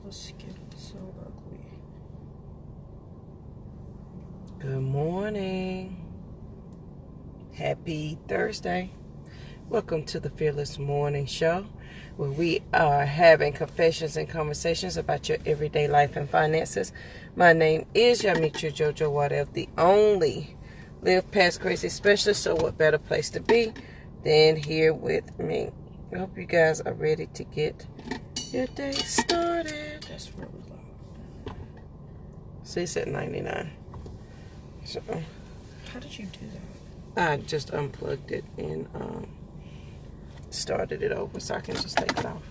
The skin is so ugly. Good morning. Happy Thursday. Welcome to the Fearless Morning Show, where we are having confessions and conversations about your everyday life and finances. My name is Yamichu Jojo Waddell, the only Live Past Crazy specialist. So what better place to be than here with me? I hope you guys are ready to get your day started. That's really loud. See, it's at 99. So How did you do that? I just unplugged it and started it over so I can just take it off.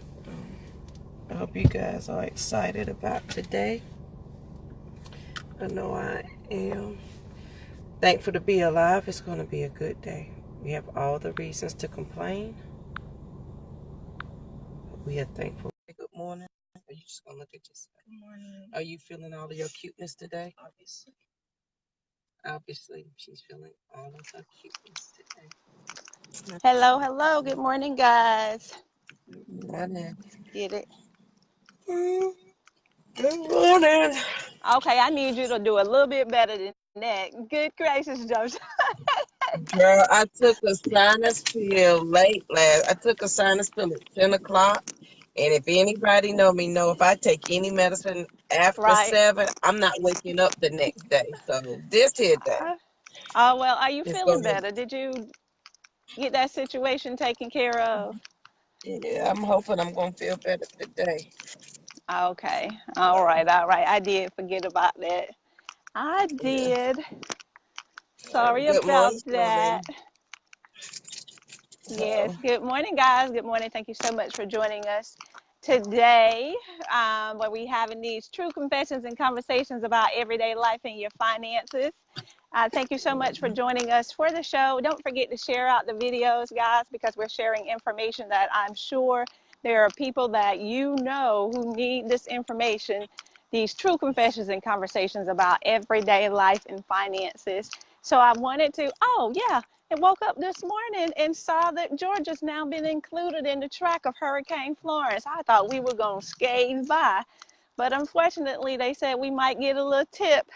I hope you guys are excited about today. I know I am. Thankful to be alive. It's going to be a good day. We have all the reasons to complain. We are thankful. Good morning. Are you just going to look at yourself? Good morning. Are you feeling all of your cuteness today? Obviously. Obviously, she's feeling all of her cuteness today. Hello, hello. Good morning, guys. Good morning. Get it? Good morning. Okay, I need you to do a little bit better than that. Good gracious, Joseph. Girl, I took a sinus pill I took a sinus pill at 10 o'clock. And if anybody know me, know if I take any medicine after Right. 7, I'm not waking up the next day. So this here day Oh, well, are you is feeling gonna, better? Did you get that situation taken care of? yeah, I'm hoping I'm gonna feel better today. Okay. All right. All right. I did forget about that. I Yeah. did. Sorry Good morning, about Charmaine. that. Yes. Good morning, guys. Good morning. Thank you so much for joining us today, where we having these true confessions and conversations about everyday life and your finances. Thank you so much for joining us for the show. Don't forget to share out the videos, guys, because we're sharing information that I'm sure there are people that you know who need this information, these true confessions and conversations about everyday life and finances. So I wanted to, oh yeah, I woke up this morning and saw that Georgia's now been included in the track of Hurricane Florence. I thought we were going to scathe by, but unfortunately they said we might get a little tip.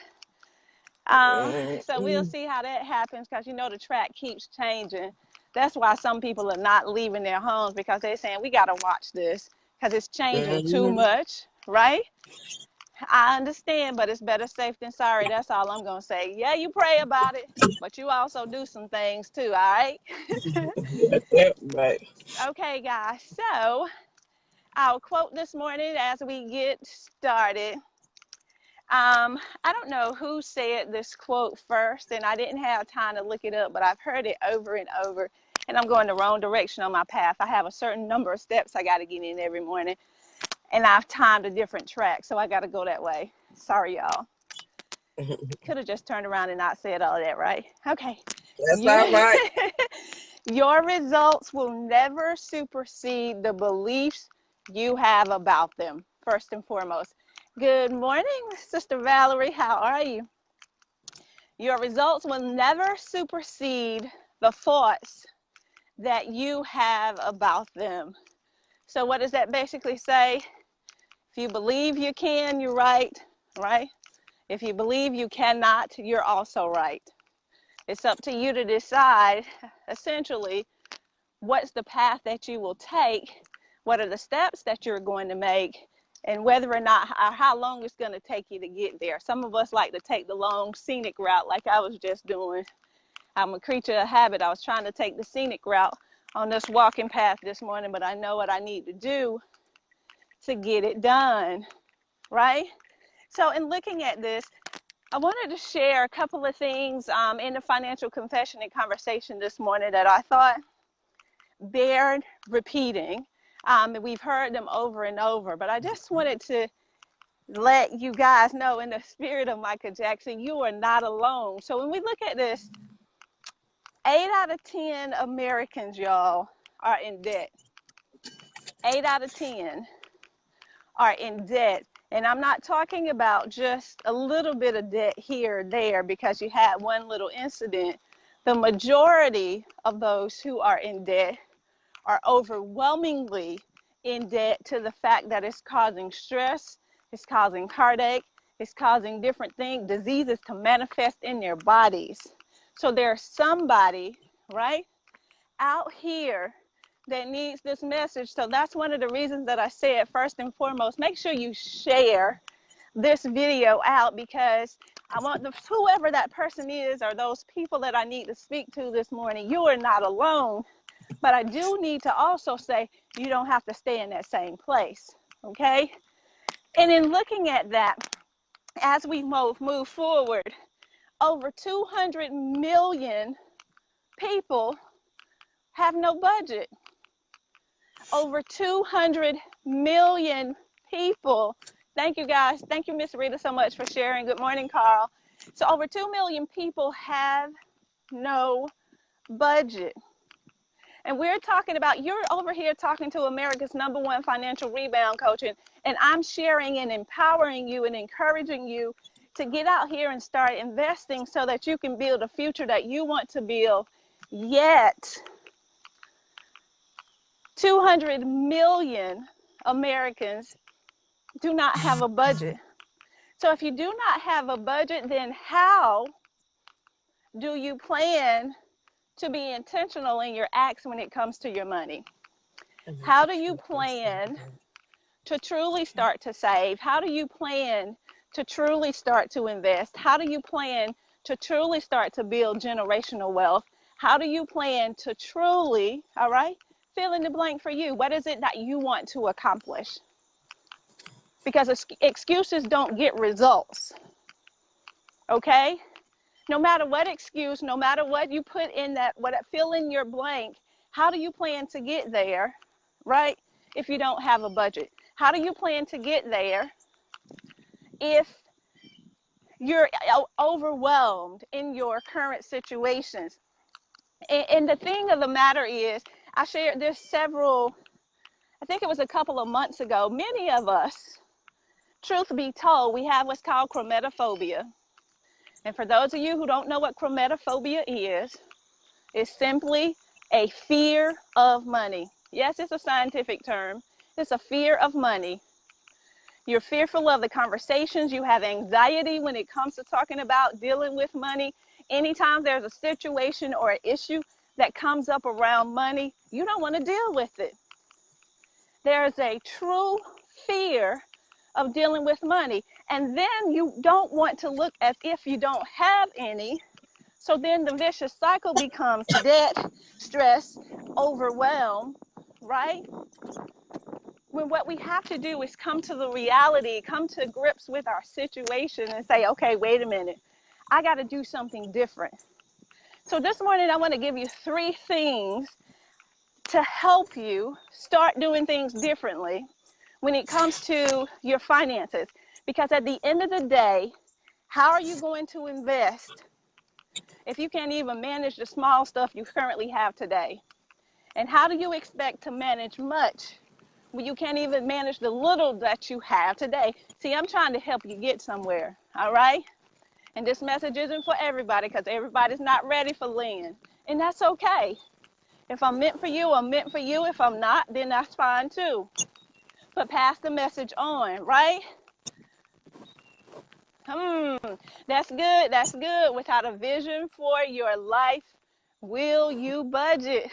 So we'll see how that happens, because you know the track keeps changing. That's why some people are not leaving their homes, because they're saying we got to watch this because it's changing too much, right? I understand, but it's better safe than sorry. That's all I'm going to say. Yeah, you pray about it, but you also do some things too, all right? Right. Okay, guys. So our quote this morning as we get started. I don't know who said this quote first, and I didn't have time to look it up, but I've heard it over and over, and I'm going the wrong direction on my path. I have a certain number of steps I got to get in every morning, and I've timed a different track, so I got to go that way. Sorry, y'all. Could have just turned around and not said all of that, right? Okay. That's all right. Your results will never supersede the beliefs you have about them, first and foremost. Good morning, Sister Valerie. How are you? Your results will never supersede the thoughts that you have about them. So what does that basically say? If you believe you can, you're right? If you believe you cannot, you're also right. It's up to you to decide, essentially, what's the path that you will take, what are the steps that you're going to make, and whether or not, how long it's going to take you to get there. Some of us like to take the long scenic route like I was just doing. I'm a creature of habit. I was trying to take the scenic route on this walking path this morning, but I know what I need to do to get it done, right? So in looking at this, I wanted to share a couple of things in the financial confession and conversation this morning that I thought bear repeating. We've heard them over and over, but I just wanted to let you guys know, in the spirit of Michael Jackson, you are not alone. So when we look at this, 8 out of 10 Americans, y'all, are in debt. 8 out of 10 are in debt. And I'm not talking about just a little bit of debt here or there because you had one little incident. The majority of those who are in debt are overwhelmingly in debt to the fact that it's causing stress, It's causing heartache. It's causing different things, diseases to manifest in their bodies. So there's somebody, right, out here that needs this message. So that's one of the reasons that I said, first and foremost, make sure you share this video out, because I want whoever that person is or those people that I need to speak to this morning, you are not alone. But I do need to also say, you don't have to stay in that same place, okay? And in looking at that, as we move forward, over 200 million people have no budget. Over 200 million people. Thank you guys. Thank you, Miss Rita, so much for sharing. Good morning, Carl. So over 2 million people have no budget. And we're talking about, you're over here talking to America's #1 financial rebound coach, and I'm sharing and empowering you and encouraging you to get out here and start investing so that you can build a future that you want to build. Yet 200 million Americans do not have a budget. So if you do not have a budget, then how do you plan to be intentional in your acts when it comes to your money? How do you plan to truly start to save? How do you plan to truly start to invest? How do you plan to truly start to build generational wealth? How do you plan to truly, all right, fill in the blank for you? What is it that you want to accomplish? Because excuses don't get results, okay? No matter what excuse, no matter what you put in that, fill in your blank, how do you plan to get there, right, if you don't have a budget? How do you plan to get there if you're overwhelmed in your current situations? And the thing of the matter is, I shared this I think it was a couple of months ago, many of us, truth be told, we have what's called chromatophobia. And for those of you who don't know what chromatophobia is, it's simply a fear of money. Yes, it's a scientific term. It's a fear of money. You're fearful of the conversations. You have anxiety when it comes to talking about dealing with money. Anytime there's a situation or an issue that comes up around money, you don't want to deal with it. There's a true fear of dealing with money. And then you don't want to look as if you don't have any. So then the vicious cycle becomes debt, stress, overwhelm, right? When what we have to do is come to the reality, come to grips with our situation and say, okay, wait a minute, I got to do something different. So this morning, I want to give you 3 things to help you start doing things differently when it comes to your finances. Because at the end of the day, how are you going to invest if you can't even manage the small stuff you currently have today? And how do you expect to manage much when you can't even manage the little that you have today? See, I'm trying to help you get somewhere, all right? And this message isn't for everybody, because everybody's not ready for Lynn. And that's okay. If I'm meant for you, I'm meant for you. If I'm not, then that's fine too. But pass the message on, right? That's good. That's good. Without a vision for your life, will you budget?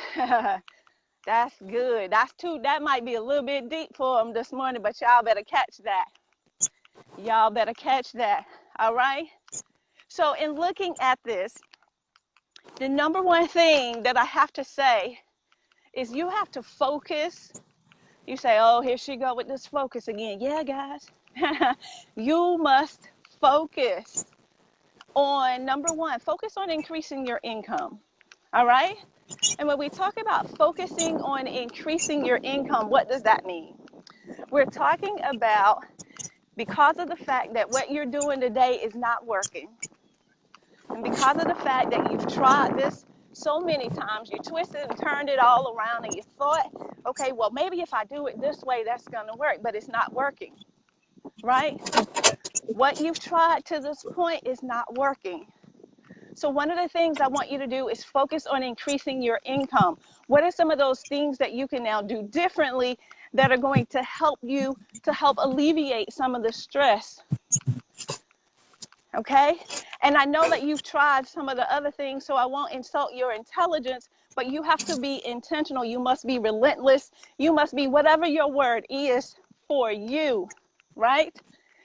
That's good. That might be a little bit deep for them this morning, but y'all better catch that. Y'all better catch that. All right? So in looking at this, the #1 thing that I have to say is you have to focus. You say, oh, here she go with this focus again. Yeah, guys. You must focus on #1, focus on increasing your income. All right? And when we talk about focusing on increasing your income, what does that mean? We're talking about, because of the fact that what you're doing today is not working, and because of the fact that you've tried this so many times, you twisted and turned it all around, and you thought, okay, well, maybe if I do it this way, that's going to work, but it's not working, right? What you've tried to this point is not working. So one of the things I want you to do is focus on increasing your income. What are some of those things that you can now do differently that are going to help you to help alleviate some of the stress. Okay? And I know that you've tried some of the other things, so I won't insult your intelligence, but you have to be intentional. You must be relentless. You must be whatever your word is for you, right?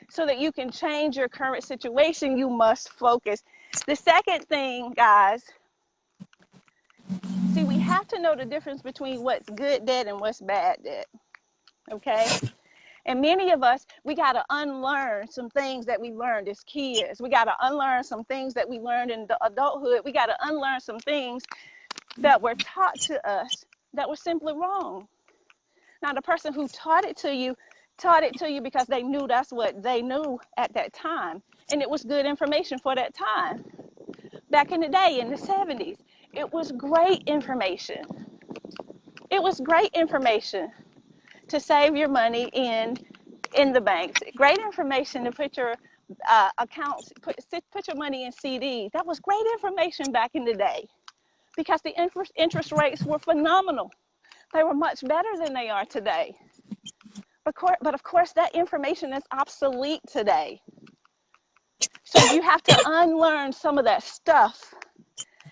So that you can change your current situation, you must focus. The second thing, guys, see, we have to know the difference between what's good debt and what's bad debt, okay? And many of us, we got to unlearn some things that we learned as kids. We got to unlearn some things that we learned in the adulthood. We got to unlearn some things that were taught to us that were simply wrong. Now, the person who taught it to you because they knew that's what they knew at that time. And it was good information for that time. Back in the day, in the 70s, it was great information. It was great information to save your money in the banks. Great information to put your accounts, put your money in CD. That was great information back in the day because the interest rates were phenomenal. They were much better than they are today. But of course, that information is obsolete today. So you have to unlearn some of that stuff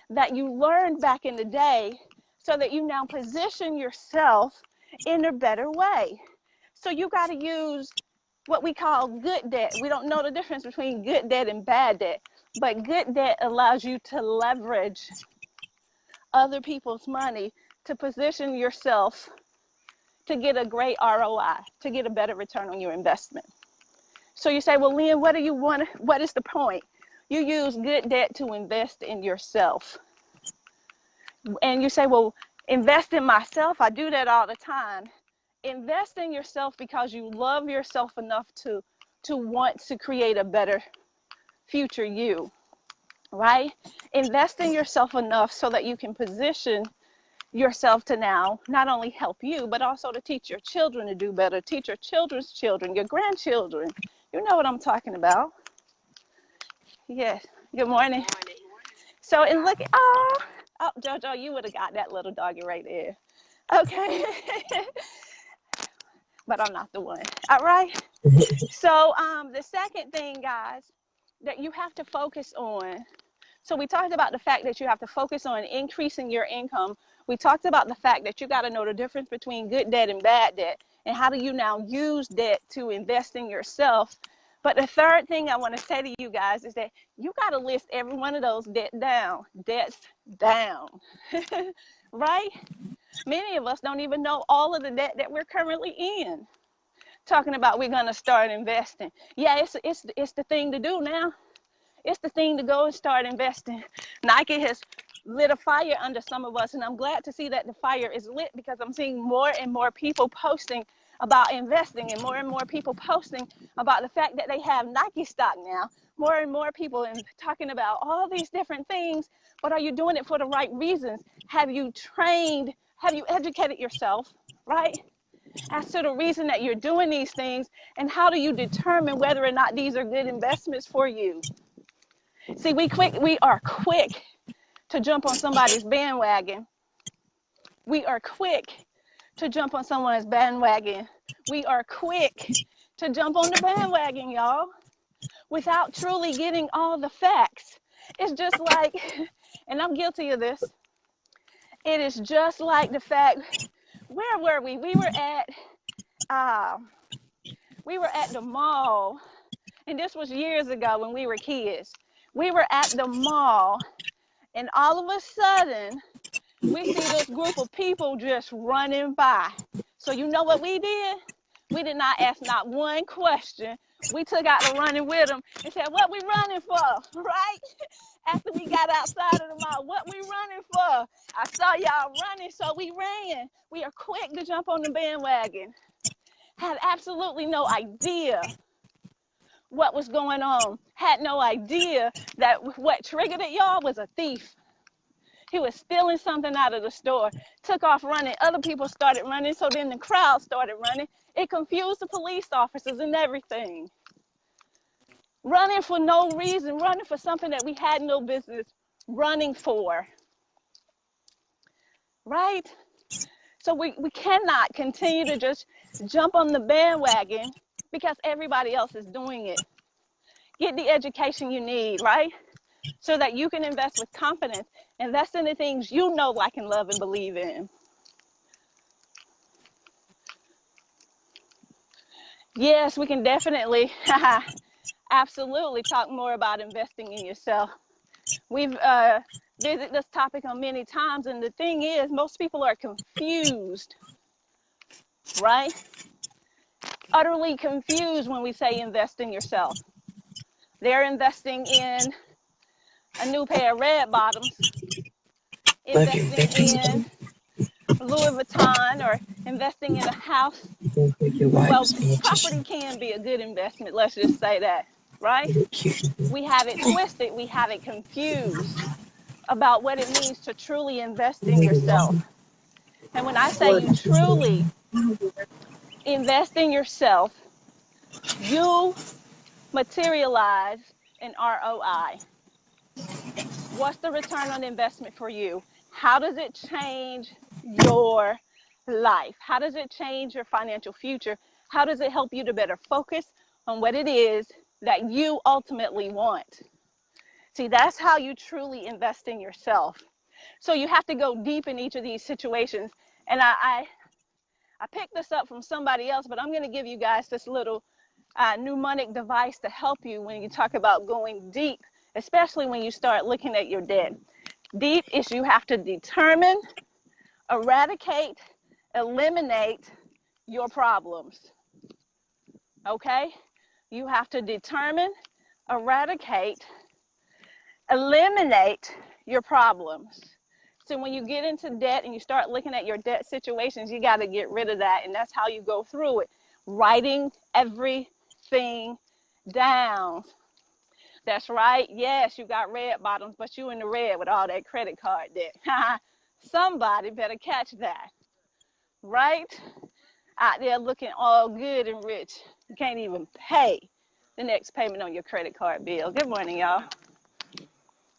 that you learned back in the day so that you now position yourself in a better way. So you got to use what we call good debt. We don't know the difference between good debt and bad debt, but good debt allows you to leverage other people's money to position yourself to get a great ROI, to get a better return on your investment. So you say, well, Lynn, what do you want? What is the point? You use good debt to invest in yourself. And you say, well, invest in myself. I do that all the time. Invest in yourself because you love yourself enough to want to create a better future you, right? Invest in yourself enough so that you can position yourself to now not only help you, but also to teach your children to do better, teach your children's children, your grandchildren. You know what I'm talking about. Yes. Good morning. So, and look, oh, Jojo, you would have got that little doggy right there. Okay. But I'm not the one. All right. So, the second thing, guys, that you have to focus on. So we talked about the fact that you have to focus on increasing your income. We talked about the fact that you got to know the difference between good debt and bad debt. And how do you now use debt to invest in yourself? But the third thing I want to say to you guys is that you got to list every one of those debts down, right? Many of us don't even know all of the debt that we're currently in. Talking about we're going to start investing. Yeah, it's the thing to do now. It's the thing to go and start investing. Nike has lit a fire under some of us, and I'm glad to see that the fire is lit because I'm seeing more and more people posting about investing and more people posting about the fact that they have Nike stock now. More and more people talking about all these different things, but are you doing it for the right reasons? Have you trained? Have you educated yourself, right? As to the reason that you're doing these things, and how do you determine whether or not these are good investments for you? See, we are quick to jump on somebody's bandwagon. We are quick to jump on someone's bandwagon. We are quick to jump on the bandwagon, y'all, without truly getting all the facts. It's just like, and I'm guilty of this, it is just like the fact, where were we? We were at the mall, and this was years ago when we were kids. We were at the mall, and all of a sudden, we see this group of people just running by. So you know what we did? We did not ask not one question. We took out the running with them and said, what we running for, right? After we got outside of the mall, what we running for? I saw y'all running, so we ran. We are quick to jump on the bandwagon. Had absolutely no idea what was going on. Had no idea that what triggered it, y'all, was a thief. He was stealing something out of the store, took off running. Other people started running, so then the crowd started running. It confused the police officers and everything. Running for no reason, running for something that we had no business running for. Right? So we cannot continue to just jump on the bandwagon because everybody else is doing it. Get the education you need, right? So that you can invest with confidence. Invest in the things you know, like, and love, and believe in. Yes, we can definitely, absolutely talk more about investing in yourself. We've visited this topic on many times, and the thing is, most people are confused, right? Utterly confused when we say invest in yourself. They're investing in a new pair of red bottoms, investing in Louis Vuitton, or investing in a house. Well, property can be a good investment, let's just say that, right? We have it twisted, we have it confused about what it means to truly invest in yourself. And when I say you truly invest in yourself, you materialize an ROI. What's the return on investment for you? How does it change your life? How does it change your financial future? How does it help you to better focus on what it is that you ultimately want? See, that's how you truly invest in yourself. So you have to go deep in each of these situations. And I picked this up from somebody else, but I'm going to give you guys this little mnemonic device to help you when you talk about going deep, especially when you start looking at your debt. Deep is you have to determine, eradicate, eliminate your problems. Okay? You have to determine, eradicate, eliminate your problems. So when you get into debt and you start looking at your debt situations, you got to get rid of that. And that's how you go through it. Writing everything down. That's right. Yes, you got red bottoms, but you in the red with all that credit card debt. Somebody better catch that. Right? Out there looking all good and rich. You can't even pay the next payment on your credit card bill. Good morning, y'all.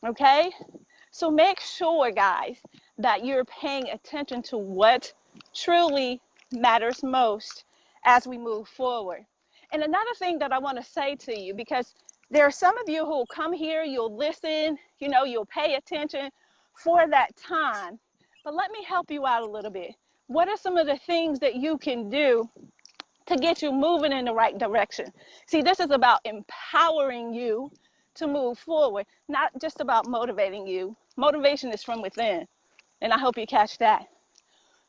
Okay? So make sure, guys, that you're paying attention to what truly matters most as we move forward. And another thing that I want to say to you, because there are some of you who will come here, you'll listen, you'll pay attention for that time. But let me help you out a little bit. What are some of the things that you can do to get you moving in the right direction? See, this is about empowering you to move forward, not just about motivating you. Motivation is from within, and I hope you catch that.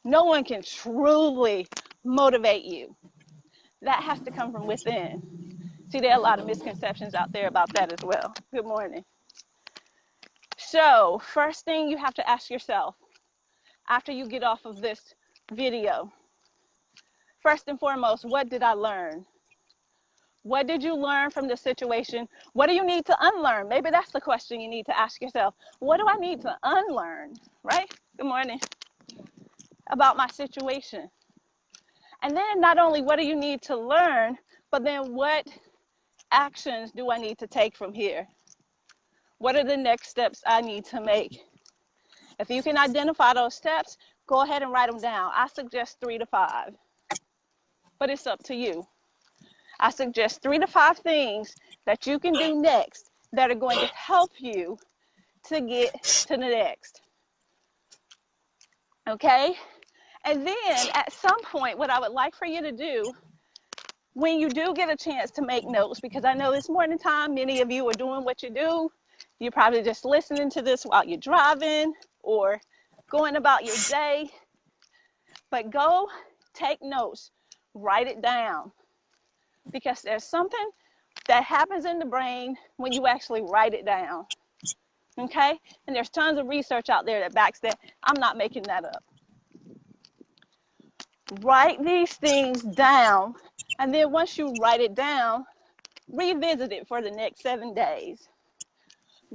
No one can truly motivate you. That has to come from within. See, there are a lot of misconceptions out there about that as well. Good morning. So, first thing you have to ask yourself after you get off of this video, first and foremost, what did I learn? What did you learn from the situation? What do you need to unlearn? Maybe that's the question you need to ask yourself. What do I need to unlearn, right? Good morning. About my situation. And then not only what do you need to learn, but then what actions do I need to take from here? What are the next steps I need to make? If you can identify those steps, go ahead and write them down. I suggest 3 to 5, but it's up to you. I suggest 3 to 5 things that you can do next that are going to help you to get to the next. Okay? And then at some point, what I would like for you to do, when you do get a chance to make notes, because I know this morning time, many of you are doing what you do. You're probably just listening to this while you're driving or going about your day. But go take notes, write it down. Because there's something that happens in the brain when you actually write it down. Okay? And there's tons of research out there that backs that. I'm not making that up. Write these things down. And then once you write it down, revisit it for the next 7 days.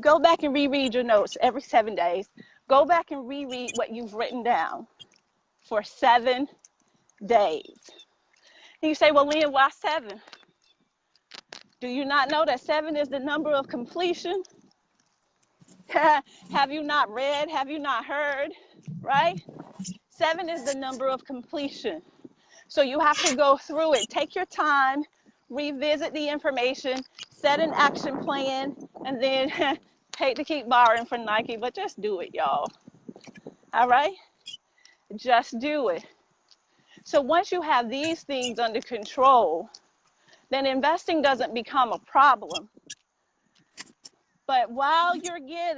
Go back and reread your notes every 7 days. Go back and reread what you've written down for 7 days. And you say, well, Leah, why 7? Do you not know that 7 is the number of completion? Have you not read? Have you not heard? Right? 7 is the number of completion. So you have to go through it. Take your time, revisit the information, set an action plan, and then hate to keep borrowing from Nike, but just do it, y'all. All right? Just do it. So once you have these things under control, then investing doesn't become a problem. But while you're get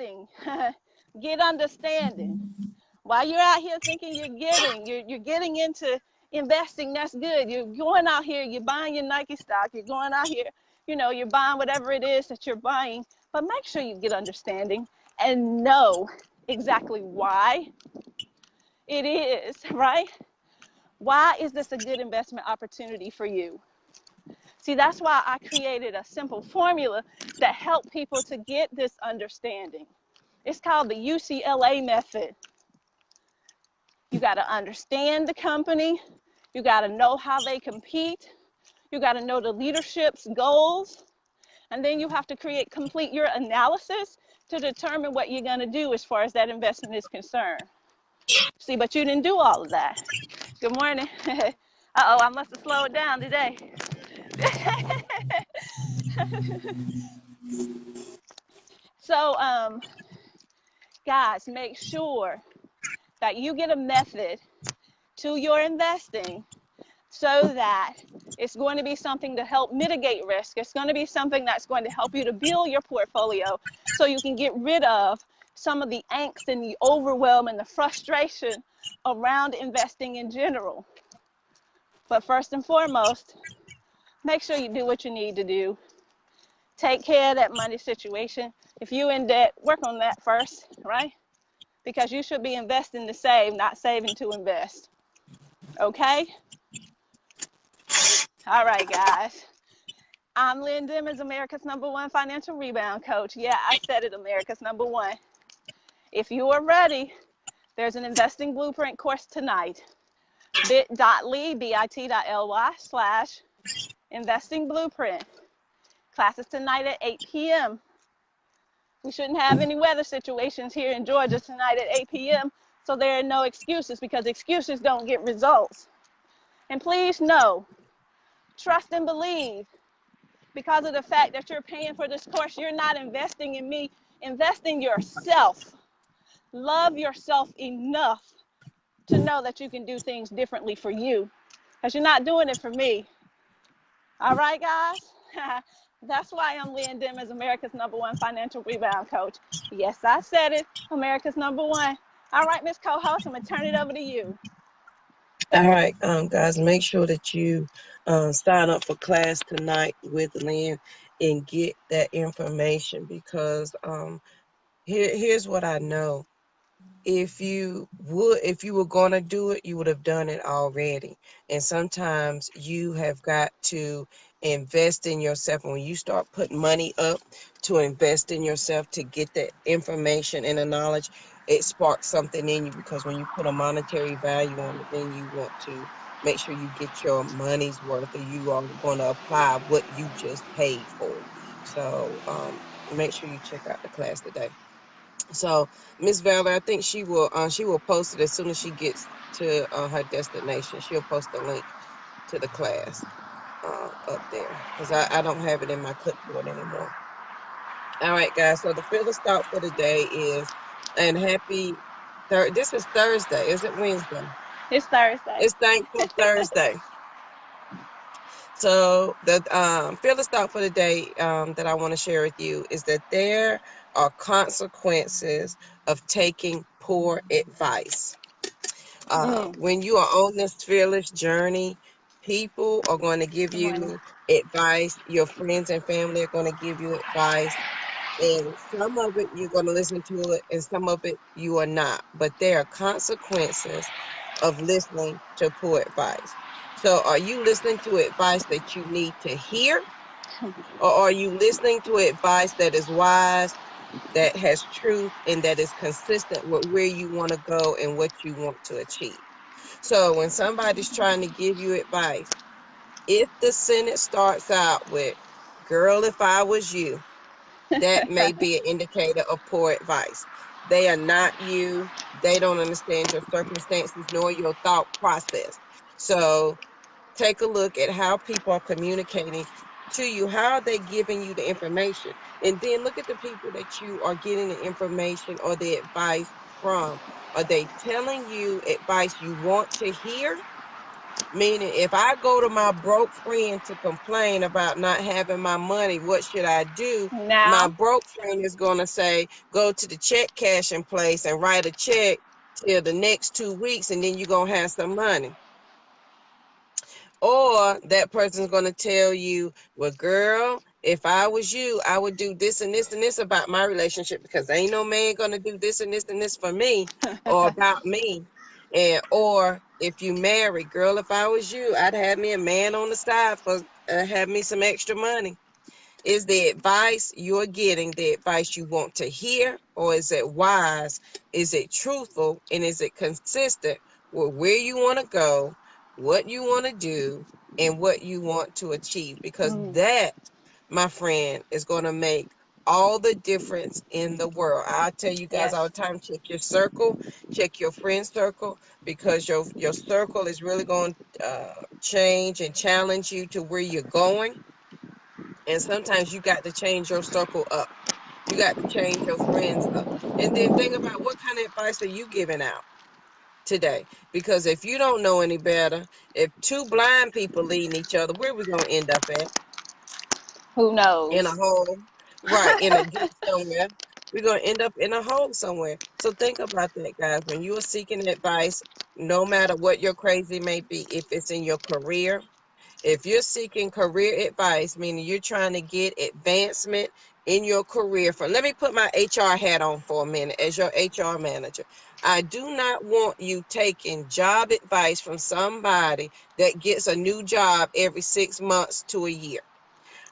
understanding. While you're out here thinking you're getting into investing, that's good. You're going out here, you're buying your Nike stock, you're going out here, you're buying whatever it is that you're buying, but make sure you get understanding and know exactly why it is, right? Why is this a good investment opportunity for you? See, that's why I created a simple formula that helped people to get this understanding. It's called the UCLA method. You got to understand the company. You got to know how they compete. You got to know the leadership's goals. And then you have to complete your analysis to determine what you're going to do as far as that investment is concerned. See, but you didn't do all of that. Good morning. Uh-oh, I must have slowed down today. So, guys, make sure that you get a method to your investing so that it's going to be something to help mitigate risk. It's going to be something that's going to help you to build your portfolio so you can get rid of some of the angst and the overwhelm and the frustration around investing in general. But first and foremost, make sure you do what you need to do. Take care of that money situation. If you're in debt, work on that first, right? Because you should be investing to save, not saving to invest. Okay? All right, guys. I'm Lynn Dimmons, America's #1 financial rebound coach. Yeah, I said it, America's #1. If you are ready, there's an investing blueprint course tonight. bit.ly/investing blueprint. Classes tonight at 8 p.m. We shouldn't have any weather situations here in Georgia tonight at 8 p.m. So there are no excuses, because excuses don't get results. And please know, trust and believe, because of the fact that you're paying for this course, you're not investing in me. Invest in yourself. Love yourself enough to know that you can do things differently for you, because you're not doing it for me. All right, guys? That's why I'm Lynn Dimmons, America's #1 financial rebound coach. Yes, I said it, America's #1. All right, Miss Co-host, I'm going to turn it over to you. All right, guys, make sure that you sign up for class tonight with Lynn and get that information, because here's what I know. If you were going to do it, you would have done it already. And sometimes you have got to invest in yourself. And when you start putting money up to invest in yourself to get that information and the knowledge, it sparks something in you, because when you put a monetary value on it, then you want to make sure you get your money's worth, or you are going to apply what you just paid for. So make sure you check out the class today. So Miss Valerie, I think she will post it as soon as she gets to her destination. She'll post a link to the class up there, because I don't have it in my clipboard anymore. All right, guys. So the fearless thought for the day is, and this is Thursday. Is it Wednesday? It's Thursday. It's Thankful Thursday. So the fearless thought for the day that I want to share with you is that there are consequences of taking poor advice. When you are on this fearless journey, people are going to give you advice. Your friends and family are going to give you advice. And some of it you're going to listen to it, and some of it you are not. But there are consequences of listening to poor advice. So are you listening to advice that you need to hear? Or are you listening to advice that is wise, that has truth, and that is consistent with where you want to go and what you want to achieve? So when somebody's trying to give you advice, if the sentence starts out with, "Girl, if I was you," that may be an indicator of poor advice. They are not you. They don't understand your circumstances nor your thought process. So take a look at how people are communicating to you. How are they giving you the information? And then look at the people that you are getting the information or the advice from. Are they telling you advice you want to hear? Meaning, if I go to my broke friend to complain about not having my money, what should I do? My Now, broke friend is going to say, go to the check cashing place and write a check till the next 2 weeks, and then you're going to have some money. Or that person's going to tell you, well, girl, if I was you, I would do this and this and this about my relationship, because ain't no man going to do this and this and this for me or about me. And or if you marry, girl, if I was you, I'd have me a man on the side for have me some extra money. Is the advice you're getting the advice you want to hear, or is it wise? Is it truthful? And is it consistent with where you want to go, what you want to do, and what you want to achieve? Because that, my friend, is going to make all the difference in the world. I tell you guys all yes. the time, check your circle, check your friend circle, because your circle is really going to change and challenge you to where you're going. And sometimes you got to change your circle up. You got to change your friends up. And then think about, what kind of advice are you giving out today? Because if you don't know any better, if two blind people leading each other, where are we going to end up at? Who In a knows? hole. Right, in a ditch somewhere. We're going to end up in a hole somewhere. So think about that, guys. When you are seeking advice, no matter what your crazy may be, if it's in your career, if you're seeking career advice, meaning you're trying to get advancement in your career, let me put my HR hat on for a minute as your HR manager. I do not want you taking job advice from somebody that gets a new job every 6 months to a year.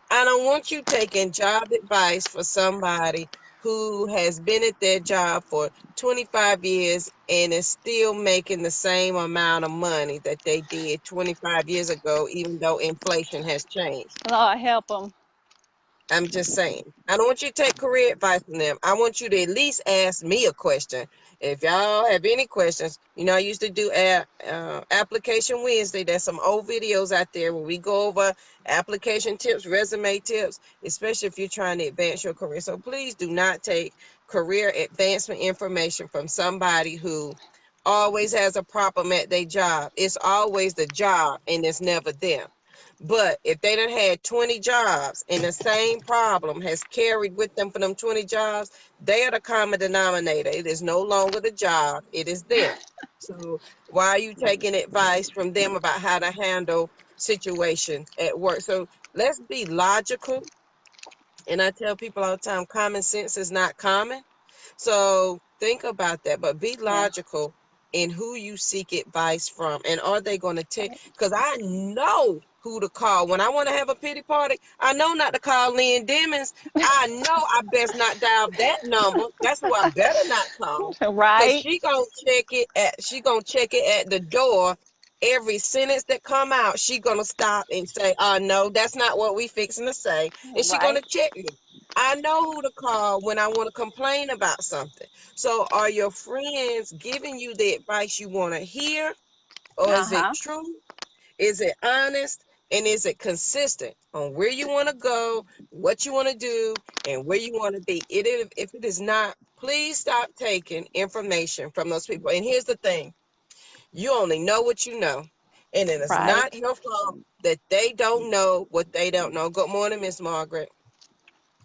I don't want you taking job advice for somebody who has been at their job for 25 years and is still making the same amount of money that they did 25 years ago, even though inflation has changed. Lord help them. I'm just saying. I don't want you to take career advice from them. I want you to at least ask me a question. If y'all have any questions, I used to do application Wednesday. There's some old videos out there where we go over application tips, resume tips, especially if you're trying to advance your career. So please do not take career advancement information from somebody who always has a problem at their job. It's always the job and it's never them. But if they done had 20 jobs and the same problem has carried with them for them 20 jobs, they are the common denominator. It is no longer the job, it is them. So why are you taking advice from them about how to handle situations at work? So let's be logical. And I tell people all the time, common sense is not common. So think about that, but be Yeah. logical in who you seek advice from. And are they going to tell? Because I know who to call. When I want to have a pity party, I know not to call Lynn Demons. I know I best not dial that number. That's who I better not call. Because Right. she gonna check it at the door. Every sentence that come out, she gonna stop and say, no, that's not what we fixing to say. And she Right. gonna check me. I know who to call when I want to complain about something. So are your friends giving you the advice you want to hear? Or is it Uh-huh. true? Is it honest? And is it consistent on where you want to go, what you want to do, and where you want to be? If it is not, please stop taking information from those people. And here's the thing. You only know what you know. And it is not Right. your fault that they don't know what they don't know. Good morning, Miss Margaret.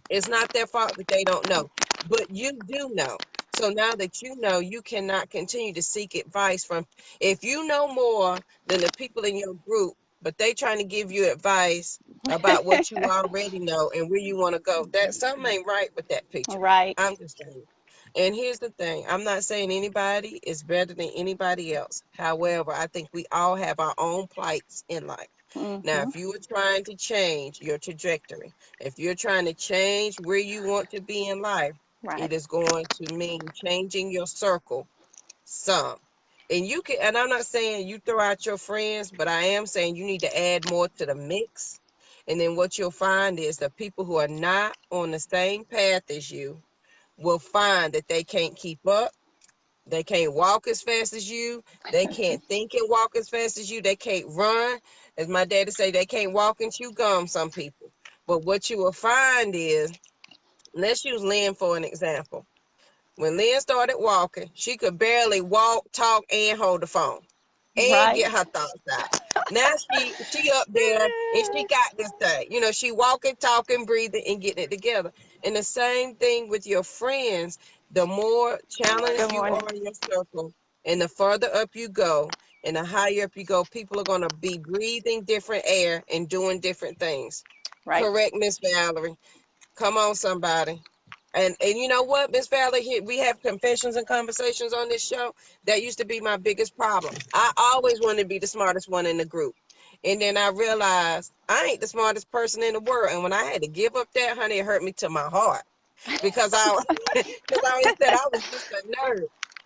It's not their fault that they don't know, but you do know. So now that you know, you cannot continue to seek advice from, if you know more than the people in your group, but they trying to give you advice about what you already know and where you want to go. That something ain't right with that picture. Right. I'm just saying. And here's the thing. I'm not saying anybody is better than anybody else. However, I think we all have our own plights in life. Now, Mm-hmm. if you are trying to change your trajectory, if you're trying to change where you want to be in life, Right. it is going to mean changing your circle some. And I'm not saying you throw out your friends, but I am saying you need to add more to the mix. And then what you'll find is the people who are not on the same path as you will find that they can't keep up They can't walk as fast as you. They can't think and walk as fast as you. They can't run. As my daddy say, they can't walk and chew gum, some people. But what you will find is, let's use Lynn for an example. When Lynn started walking, she could barely walk, talk, and hold the phone and Right. get her thoughts out. Now she up there and she got this thing. You know, she walking, talking, breathing, and getting it together. And the same thing with your friends. The more challenged Good you morning. are in your circle, and the further up you go, and the higher up you go, people are gonna be breathing different air and doing different things. Right. Correct, Miss Valerie? Come on, somebody. And you know what, Miss Valerie, here we have confessions and conversations on this show. That used to be my biggest problem. I always wanted to be the smartest one in the group. And then I realized I ain't the smartest person in the world. And when I had to give up that, honey, it hurt me to my heart because I because I always said I was just a nerd.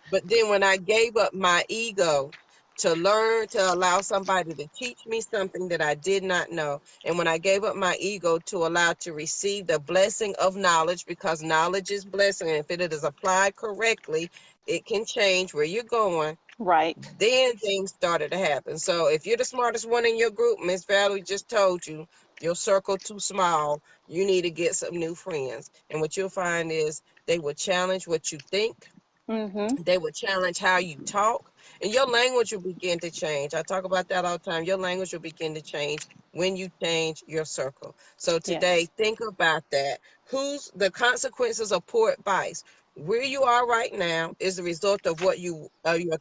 But then when I gave up my ego to learn to allow somebody to teach me something that I did not know, and when I gave up my ego to allow to receive the blessing of knowledge, because knowledge is blessing, and if it is applied correctly, it can change where you're going. Right. Then things started to happen. So if you're the smartest one in your group, Miss Valerie just told you your circle too small, you need to get some new friends. And what you'll find is they will challenge what you think, Mm-hmm. they will challenge how you talk, and your language will begin to change. I talk about that all the time. Your language will begin to change when you change your circle. So today, Yes. think about that. Who's the consequences of poor advice? Where you are right now is the result of what your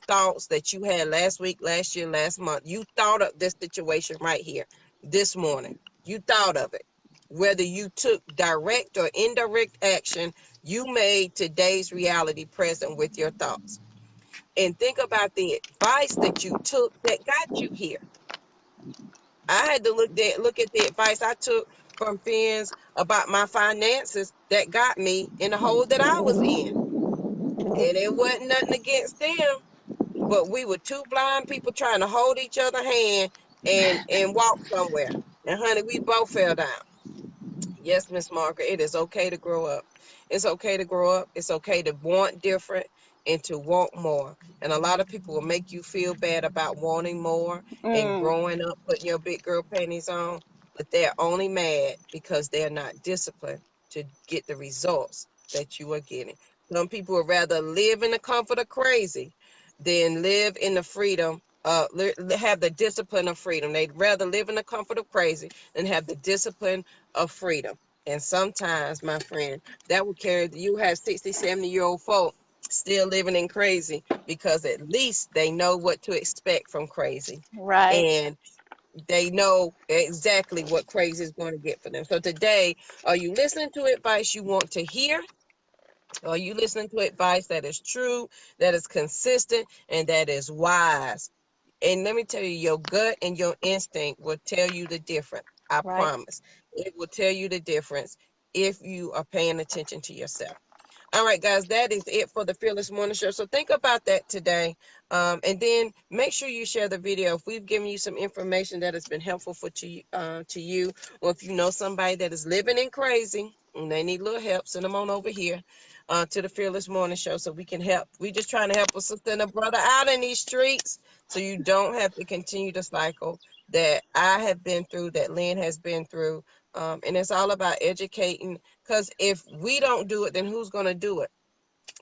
thoughts that you had last week, last year, last month. You thought of this situation right here this morning. You thought of it. Whether you took direct or indirect action, you made today's reality present with your thoughts. And think about the advice that you took that got you here. I had to look at the advice I took from friends about my finances that got me in the hole that I was in. And it wasn't nothing against them, but we were two blind people trying to hold each other hand and walk somewhere. And honey, we both fell down. Yes, Miss Margaret, it is okay to grow up. It's okay to grow up. It's okay to want different and to want more. And a lot of people will make you feel bad about wanting more and Mm. growing up, putting your big girl panties on, but they're only mad because they're not disciplined to get the results that you are getting. Some people would rather live in the comfort of crazy than live in the freedom, have the discipline of freedom. They'd rather live in the comfort of crazy than have the discipline of freedom. And sometimes, my friend, that will carry you have 60, 70-year-old folk still living in crazy because at least they know what to expect from crazy. Right. And they know exactly what crazy is going to get for them. So today, are you listening to advice you want to hear? Or are you listening to advice that is true, that is consistent, and that is wise? And let me tell you, your gut and your instinct will tell you the difference. I Right. promise. It will tell you the difference if you are paying attention to yourself. All right, guys, that is it for the Fearless Morning Show. So think about that today. And then make sure you share the video. If we've given you some information that has been helpful to you, or if you know somebody that is living in crazy and they need a little help, send them on over here to the Fearless Morning Show so we can help. We just trying to help a sister and a brother out in these streets so you don't have to continue the cycle that I have been through, that Lynn has been through. And it's all about educating, because if we don't do it, then who's going to do it?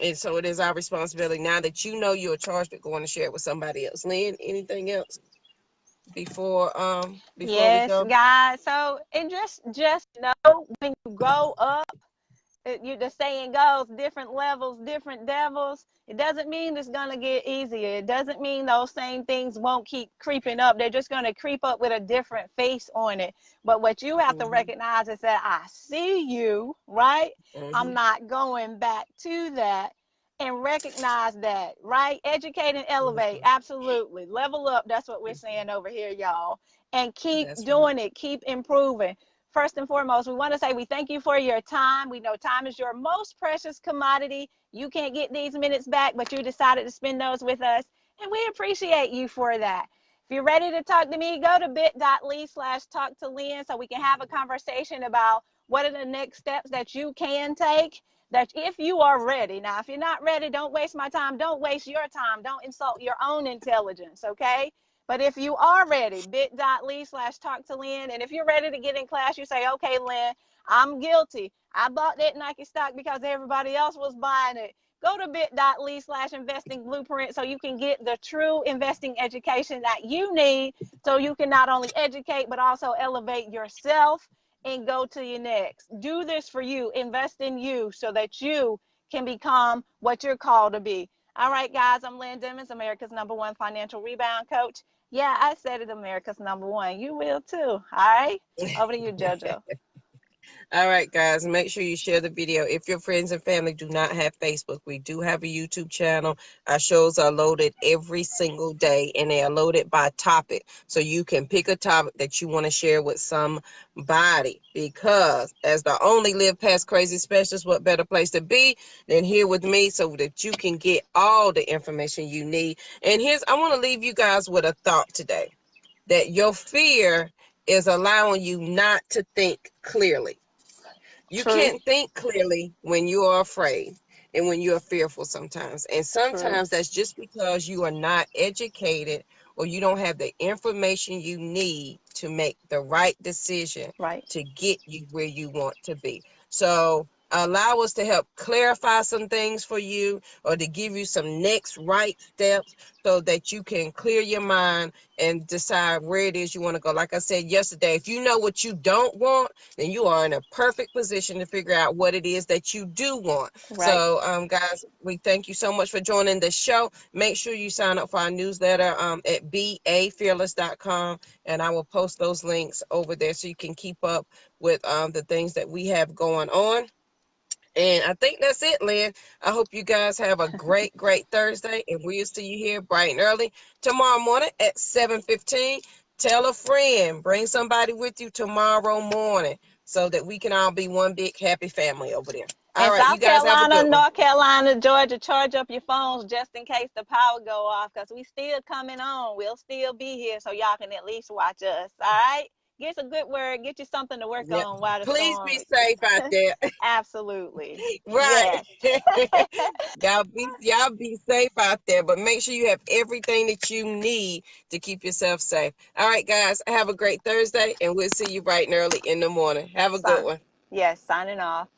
And so it is our responsibility now that you know you're charged with going to share it with somebody else. Lynn, anything else before we Yes, go? guys. So, and just know when you grow up, the saying goes, different levels, different devils. It doesn't mean it's going to get easier. It doesn't mean those same things won't keep creeping up. They're just going to creep up with a different face on it. But what you have to Mm-hmm. recognize is that I see you, right? I'm Mm-hmm. not going back to that. And recognize that, right? Educate and elevate. Mm-hmm. Absolutely. Level up. That's what we're saying over here, y'all. And keep That's right. doing it. Keep improving. First and foremost, we want to say we thank you for your time. We know time is your most precious commodity. You can't get these minutes back, but you decided to spend those with us, and we appreciate you for that. If you're ready to talk to me, go to bit.ly/talk to Lynn so we can have a conversation about what are the next steps that you can take that if you are ready, now, if you're not ready, don't waste my time. Don't waste your time. Don't insult your own intelligence, okay? But if you are ready, bit.ly/talk to Lynn. And if you're ready to get in class, you say, okay, Lynn, I'm guilty. I bought that Nike stock because everybody else was buying it. Go to bit.ly/investing blueprint so you can get the true investing education that you need, so you can not only educate, but also elevate yourself and go to your next. Do this for you. Invest in you so that you can become what you're called to be. All right, guys, I'm Lynn Dimmons, America's #1 financial rebound coach. Yeah, I said it, America's #1. You will too. All right, over to you, JoJo. All right, guys, make sure you share the video. If your friends and family do not have Facebook, we do have a YouTube channel. Our shows are loaded every single day, and they are loaded by topic. So you can pick a topic that you want to share with somebody, because as the only Live Past Crazy specialist, what better place to be than here with me so that you can get all the information you need. And I want to leave you guys with a thought today, that your fear is allowing you not to think clearly. You True. can't think clearly when you are afraid and when you are fearful sometimes. And sometimes that's just because you are not educated, or you don't have the information you need to make the right decision to get you where you want to be. So allow us to help clarify some things for you, or to give you some next right steps so that you can clear your mind and decide where it is you want to go. Like I said yesterday, if you know what you don't want, then you are in a perfect position to figure out what it is that you do want. So, guys, we thank you so much for joining the show. Make sure you sign up for our newsletter at bafearless.com, and I will post those links over there so you can keep up with the things that we have going on. And I think that's it, Lynn. I hope you guys have a great, great Thursday, and we'll see you here bright and early tomorrow morning at 7:15. Tell a friend, bring somebody with you tomorrow morning so that we can all be one big happy family over there. All right, you guys have a good one. North Carolina, Georgia, charge up your phones just in case the power go off, because we still coming on. We'll still be here, so y'all can at least watch us. All right? Get a good word. Get you something to work on while the Please storm. be safe out there. Absolutely. Right. Yes. y'all be safe out there, but make sure you have everything that you need to keep yourself safe. All right, guys, have a great Thursday, and we'll see you bright and early in the morning. Have a good one. Yes, signing off.